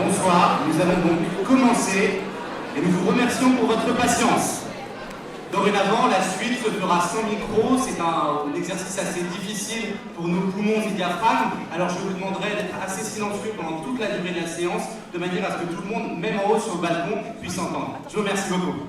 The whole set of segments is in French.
Bonsoir, nous allons donc commencer et nous vous remercions pour votre patience. Dorénavant, la suite se fera sans micro, c'est un exercice assez difficile pour nos poumons et diaphragmes, alors je vous demanderai d'être assez silencieux pendant toute la durée de la séance, de manière à ce que tout le monde, même en haut sur le balcon, puisse entendre. Je vous remercie beaucoup.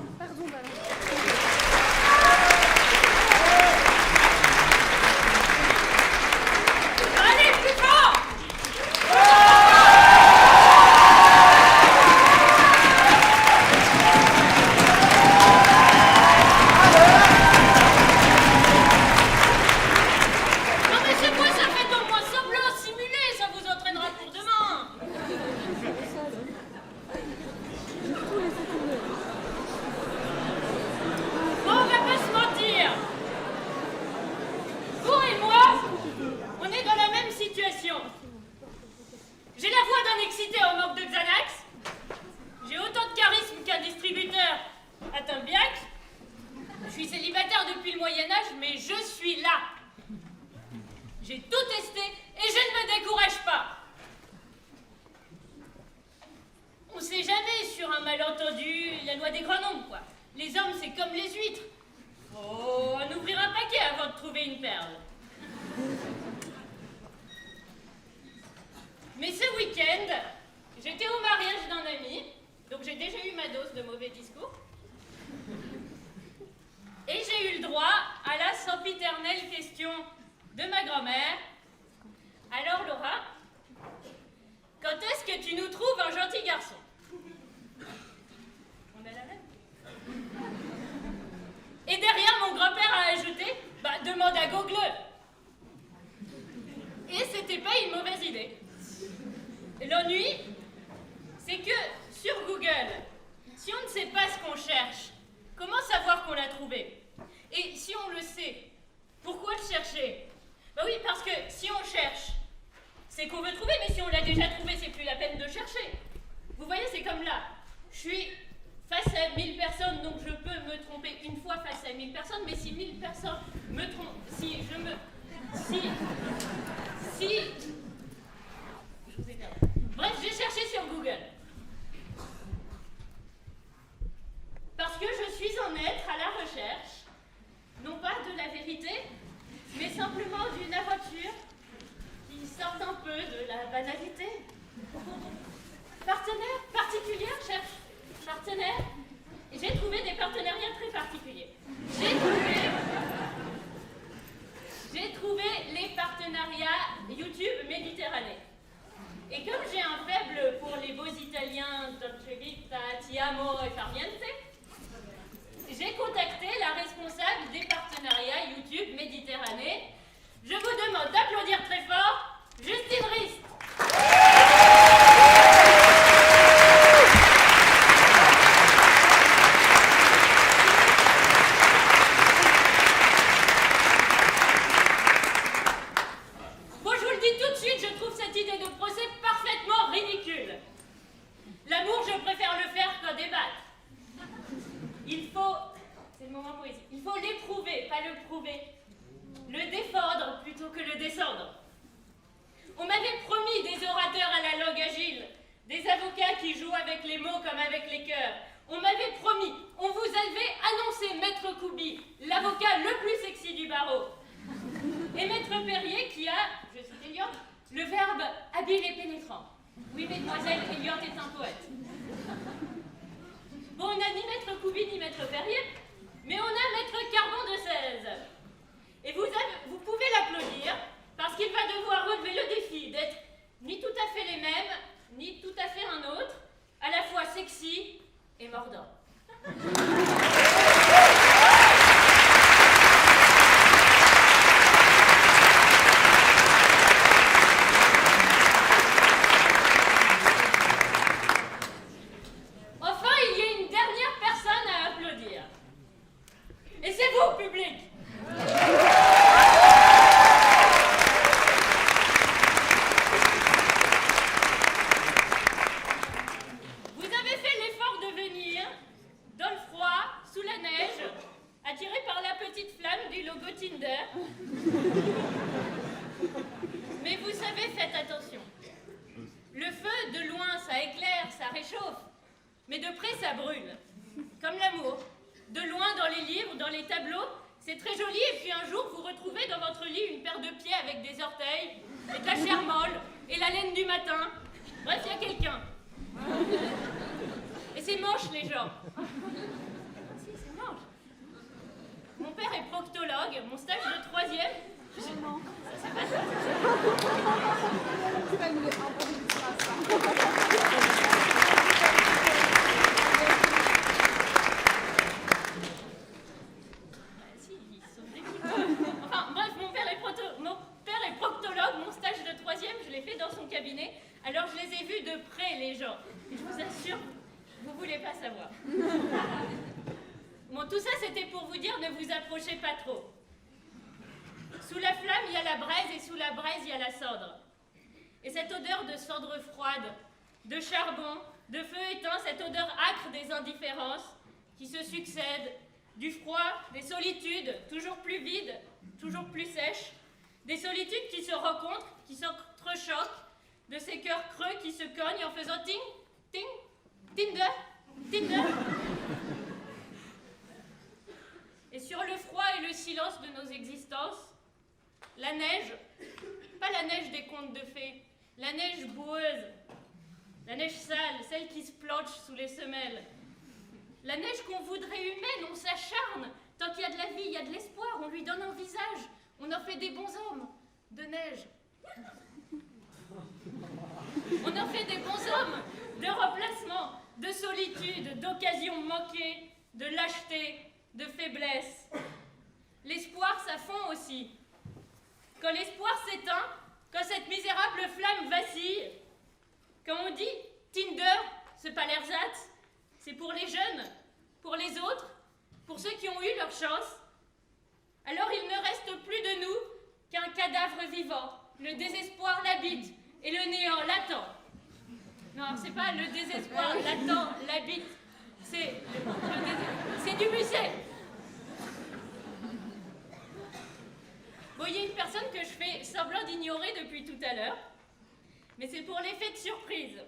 Et c'est vous, public! avec des orteils, et de la chair molle, et la laine du matin. Bref, il y a quelqu'un. Et c'est moche, les gens. Si, c'est moche. Mon père est proctologue, mon stage de 3e. Ça, c'est pas ça. Si, ils sont dégoûtants. Enfin, bref, mon père est proctologue, mon stage de 3e, je l'ai fait dans son cabinet. Alors je les ai vus de près, les gens. Et je vous assure, vous voulez pas savoir. Bon, tout ça, c'était pour vous dire, ne vous approchez pas trop. Sous la flamme, il y a la braise, et sous la braise, il y a la cendre. Et cette odeur de cendre froide, de charbon, de feu éteint, cette odeur âcre des indifférences qui se succèdent, du froid, des solitudes, toujours plus vides, toujours plus sèches, des solitudes qui se rencontrent, qui s'entrechoquent, de ces cœurs creux qui se cognent en faisant ting, ting, Tinder, Tinder. Et sur le froid et le silence de nos existences, la neige, pas la neige des contes de fées, la neige boueuse, la neige sale, celle qui se planche sous les semelles, la neige qu'on voudrait humaine, on s'acharne, tant qu'il y a de la vie, il y a de l'espoir, on lui donne un visage, on en fait des bons hommes, de neige. On en fait des bons hommes, de remplacement, de solitude, d'occasions manquées, de lâcheté, de faiblesse. L'espoir, ça fond aussi. Quand l'espoir s'éteint, quand cette misérable flamme vacille, quand on dit Tinder, c'est pas l'ersatz, c'est pour les jeunes, pour les autres, pour ceux qui ont eu leur chance, alors il ne reste plus de nous qu'un cadavre vivant. Le désespoir l'habite et le néant l'attend. Non, c'est pas le désespoir l'attend, l'habite, c'est du musée. Bon, il y a une personne que je fais semblant d'ignorer depuis tout à l'heure, mais c'est pour l'effet de surprise.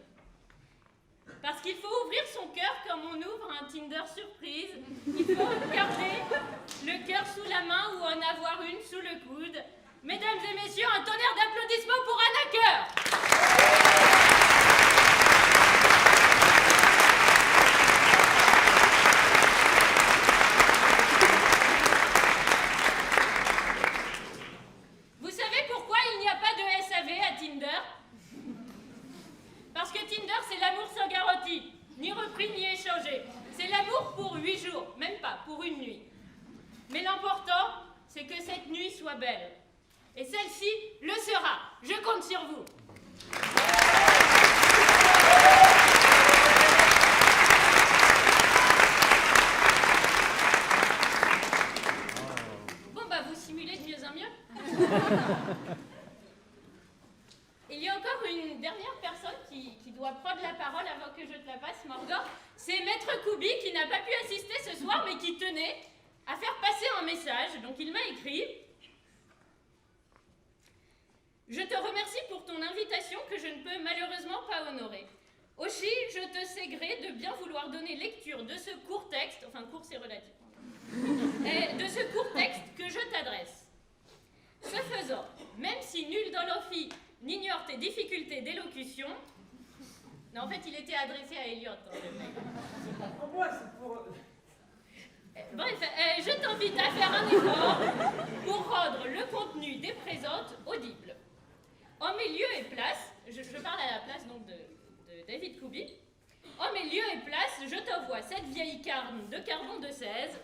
Parce qu'il faut ouvrir son cœur comme on ouvre un Tinder surprise. Il faut garder le cœur sous la main ou en avoir une sous le coude. Mesdames et messieurs, un tonnerre d'applaudissements pour Anna Cœur. Vous savez pourquoi il n'y a pas de SAV à Tinder ? Parce que Tinder, c'est l'amour sans garantie, ni repris ni échangé. C'est l'amour pour 8 jours, même pas, pour une nuit. Mais l'important, c'est que cette nuit soit belle. Et celle-ci le sera. Je compte sur vous. Bon, bah, vous simulez de mieux en mieux. Il y a encore une dernière personne qui doit prendre la parole avant que je te la passe, Morgan. C'est Maître Koubi qui n'a pas pu assister ce soir, mais qui tenait à faire passer un message. Donc il m'a écrit. Je te remercie pour ton invitation que je ne peux malheureusement pas honorer. Aussi, je te sais gré de bien vouloir donner lecture de ce court texte, enfin court c'est relatif, de ce court texte que je t'adresse. Ce faisant, même si nul dans l'amphi n'ignore tes difficultés d'élocution, non en fait il était adressé à Elliot, hein, le mec. Moi c'est pour... Bref, je t'invite à faire un effort pour rendre le contenu des présentes audible. En mes lieux et places, je parle à la place donc de David Koubi. En mes lieux et places, je t'envoie cette vieille carne de Carbon de 16,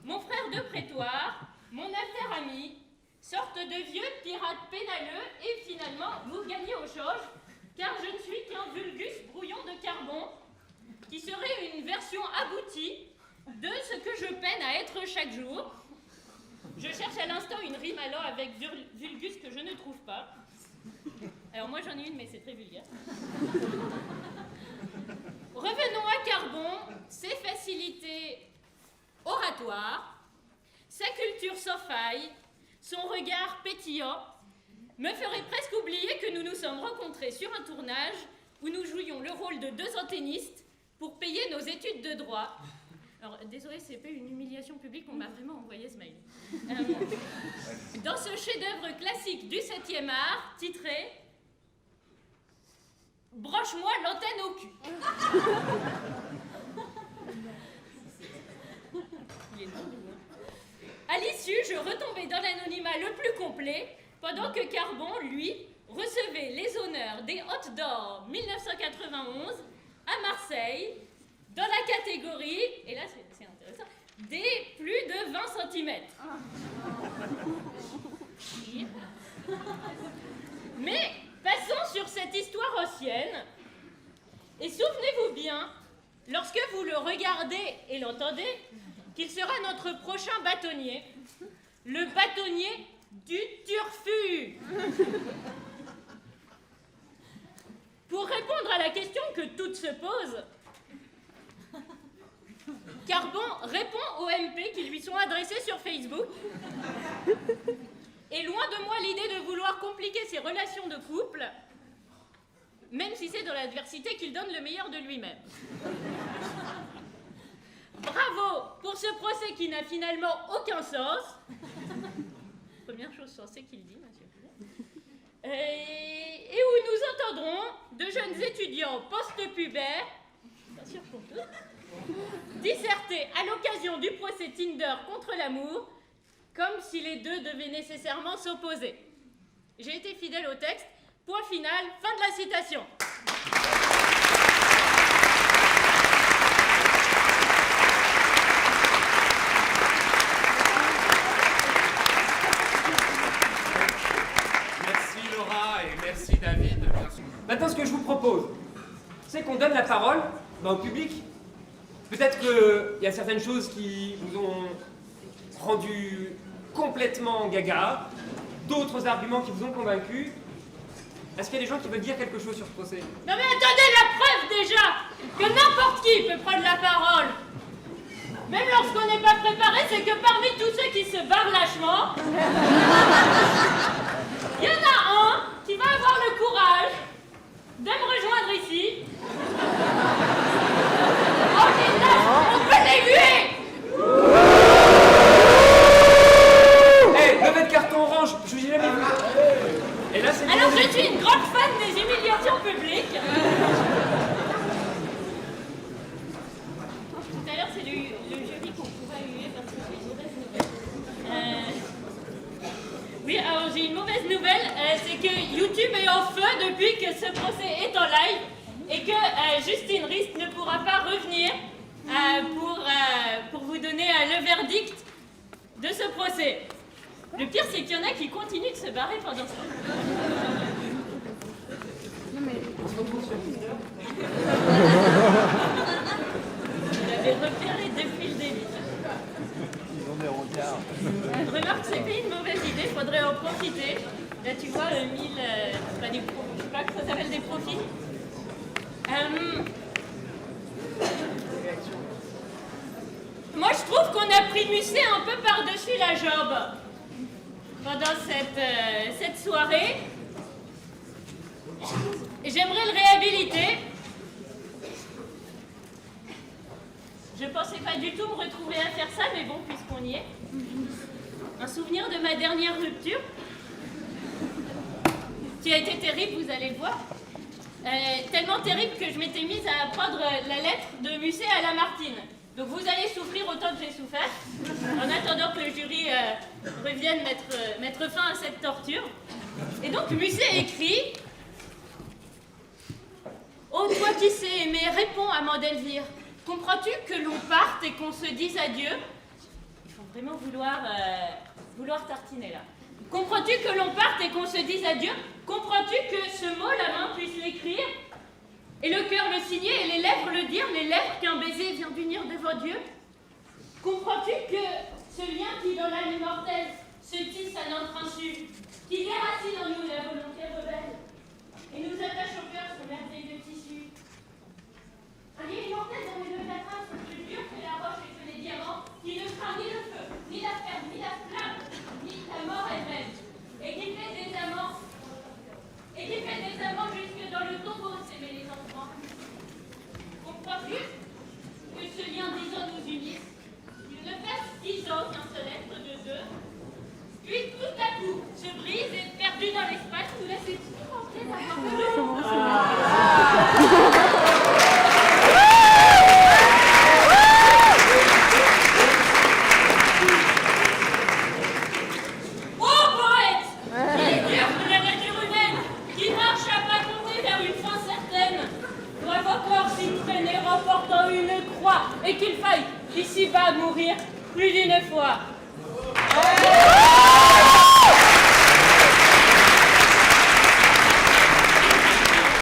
mon frère de prétoire, mon alter ami, sorte de vieux pirate pénaleux, et finalement, vous gagnez au change, car je ne suis qu'un vulgus brouillon de carbon, qui serait une version aboutie de ce que je peine à être chaque jour. Je cherche à l'instant une rime allant avec vulgus que je ne trouve pas. Alors moi j'en ai une, mais c'est très vulgaire. Revenons à Carbon, ses facilités oratoires, sa culture sans faille, son regard pétillant, me ferait presque oublier que nous nous sommes rencontrés sur un tournage où nous jouions le rôle de 2 anténistes pour payer nos études de droit. Alors, désolé, c'est pas une humiliation publique, on m'a vraiment envoyé ce mail. Dans ce chef-d'œuvre classique du 7e art, titré « Broche-moi l'antenne au cul ». À l'issue, je retombais dans l'anonymat le plus complet, pendant que Carbon, lui, recevait les honneurs des Hôtes d'Or 1991 à Marseille, dans la catégorie, et là c'est intéressant, des plus de 20 cm. Mais passons sur cette histoire ancienne, et souvenez-vous bien, lorsque vous le regardez et l'entendez, qu'il sera notre prochain bâtonnier, le bâtonnier du Turfu. Pour répondre à la question que toutes se posent, Carbon répond aux MP qui lui sont adressés sur Facebook. Et loin de moi l'idée de vouloir compliquer ses relations de couple, même si c'est dans l'adversité qu'il donne le meilleur de lui-même. Bravo pour ce procès qui n'a finalement aucun sens. Première chose sensée qu'il dit, monsieur. Et où nous entendrons de jeunes étudiants post-pubères, bien sûr pour tous, disserter à l'occasion du procès Tinder contre l'amour, comme si les deux devaient nécessairement s'opposer. J'ai été fidèle au texte. Point final, fin de la citation. Merci David. Maintenant, ce que je vous propose, c'est qu'on donne la parole au public. Peut-être qu'il y a certaines choses qui vous ont rendu complètement gaga, d'autres arguments qui vous ont convaincu. Est-ce qu'il y a des gens qui veulent dire quelque chose sur ce procès? Non mais attendez, la preuve déjà que n'importe qui peut prendre la parole, même lorsqu'on n'est pas préparé, c'est que parmi tous ceux qui se barrent lâchement, il y en a un qui va avoir le courage de me rejoindre ici. Oh, on peut les huer! Hey, levée de carton orange, je vous ai jamais vu. Et là, c'est alors, je suis une grande fan des humiliations publiques. Tout à l'heure, c'est le jury qu'on pourra huer parce que j'ai une mauvaise nouvelle. Oui, alors j'ai une mauvaise nouvelle, c'est que YouTube est en feu depuis que ce procès est en live et que Justine Rist ne pourra pas revenir pour vous donner le verdict de ce procès. Le pire, c'est qu'il y en a qui continuent de se barrer pendant ce temps. Je l'avais repéré depuis le début. Remarque, c'est pas une mauvaise idée, faudrait en profiter. Là, tu vois, 1000, pas des profits, je sais pas que ça s'appelle des profits. Moi, je trouve qu'on a pris Musset un peu par-dessus la jambe pendant cette soirée. J'aimerais le réhabiliter. Je pensais pas du tout me retrouver à faire ça, mais bon, puisqu'on y est. Un souvenir de ma dernière rupture, qui a été terrible, vous allez le voir. Tellement terrible que je m'étais mise à apprendre la lettre de Musset à Lamartine. Donc vous allez souffrir autant que j'ai souffert, en attendant que le jury revienne mettre fin à cette torture. Et donc Musset écrit « Oh, toi qui sais aimer, réponds à Mandelvire. Comprends-tu que l'on parte et qu'on se dise adieu ?» Il faut vraiment vouloir tartiner là. « Comprends-tu que l'on parte et qu'on se dise adieu? Comprends-tu que ce mot, la main puisse l'écrire et le cœur le signer et les lèvres le dire, les lèvres qu'un baiser vient d'unir devant Dieu? Comprends-tu que ce lien qui dans l'âme immortelle se tisse à notre insu, qui déracine en nous la volonté rebelle et nous attache au cœur ce merveilleux tissu? Un lien immortel dont les deux traces sont plus dures que la roche et que les diamants, qui ne craint ni le feu, ni la ferme, ni la flamme, ni la mort elle-même, et qui fait des amants jusque dans le tombeau s'aimer les enfants. Comprends-tu que ce lien disant nous unisse croix et qu'il faille ici-bas mourir plus d'une fois.